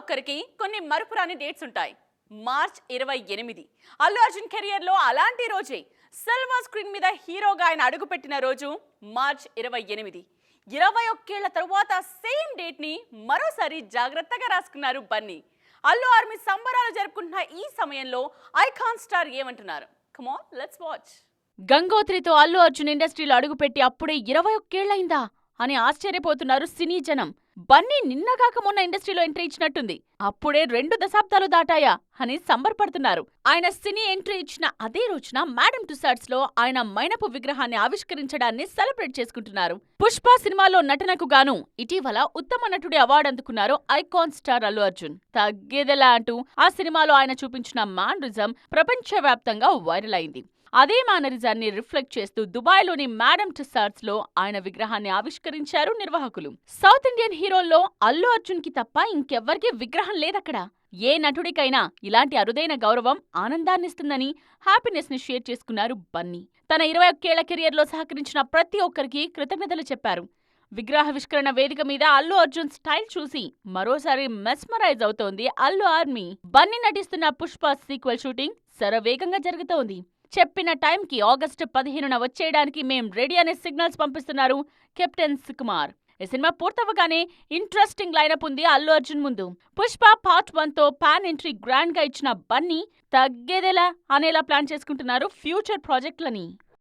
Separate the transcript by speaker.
Speaker 1: ఒక్కరికి కొన్ని మరుపురాని డేట్స్ ఉంటాయి. మార్చ్ 28 అల్లు అర్జున్ కెరియర్ లో అలాంటి రోజే. సిల్వర్ స్క్రీన్ మీద హీరోగా ఆయన అడుగుపెట్టిన రోజు మార్చ్ 28. 21 ఏళ్ల తరువాత సేమ్ డేట్ ని మరోసారి జాగ్రత్తగా రాసుకున్నారు బన్నీ. అల్లు ఆర్మీ సంబరాలు జరుపుకుంటున్న ఈ సమయంలో ఐకాన్ స్టార్ ఏమంటున్నారు? Come on, let's watch. గంగోత్రితో అల్లు అర్జున్ ఇండస్ట్రీలో అడుగుపెట్టి అప్పుడే 21 ఏళ్లైందా అని ఆశ్చర్యపోతున్నారు సినీ జనం. బన్నీ నిన్నగాక మొన్న ఇండస్ట్రీలో ఎంట్రీ ఇచ్చినట్టుంది, అప్పుడే 2 దశాబ్దాలు దాటాయా అని సంబరపడుతున్నారు. ఆయన సినీ ఎంట్రీ ఇచ్చిన అదే రోజున మేడమ్ టుసాడ్స్ లో ఆయన మైనపు విగ్రహాన్ని ఆవిష్కరించడాన్ని సెలబ్రేట్ చేసుకుంటున్నారు. పుష్ప సినిమాలో నటనకు గాను ఇటీవల ఉత్తమ నటుడి అవార్డు అందుకున్నారు ఐకాన్ స్టార్ అల్లు అర్జున్. తగ్గేదెలా అంటూ ఆ సినిమాలో ఆయన చూపించిన మ్యానరిజం ప్రపంచవ్యాప్తంగా వైరల్ అయింది. అదే మేనరిజాన్ని రిఫ్లెక్ట్ చేస్తూ దుబాయ్లోని మేడమ్ టుసాడ్స్ లో ఆయన విగ్రహాన్ని ఆవిష్కరించారు నిర్వాహకులు. సౌత్ ఇండియన్ హీరోల్లో అల్లు అర్జున్ కి తప్ప ఇంకెవ్వరికీ విగ్రహం లేదక్కడ. ఏ నటుడికైనా ఇలాంటి అరుదైన గౌరవం ఆనందాన్నిస్తుందని హ్యాపీనెస్ ని షేర్ చేసుకున్నారు బన్నీ. తన 21 ఏళ్ల కెరియర్ లో సహకరించిన ప్రతి ఒక్కరికి కృతజ్ఞతలు చెప్పారు. విగ్రహావిష్కరణ వేదిక మీద అల్లు అర్జున్ స్టైల్ చూసి మరోసారి మెస్మరైజ్ అవుతోంది అల్లు ఆర్మీ. బన్నీ నటిస్తున్న పుష్ప సీక్వెల్ షూటింగ్ శరవేగంగా జరుగుతోంది. చెప్పిన టైంకి ఆగస్టు 15న వచ్చేయడానికి మేం రెడీ అనే సిగ్నల్స్ పంపిస్తున్నారు కెప్టెన్ సుకుమార్. ఈ సినిమా పూర్తవగానే ఇంట్రెస్టింగ్ లైనప్ ఉంది అల్లు అర్జున్ ముందు. పుష్ప పార్ట్ 1తో పాన్ ఎంట్రీ గ్రాండ్ గా ఇచ్చిన బన్నీ తగ్గేదెలా అనేలా ప్లాన్ చేసుకుంటున్నారు ఫ్యూచర్ ప్రాజెక్టులని.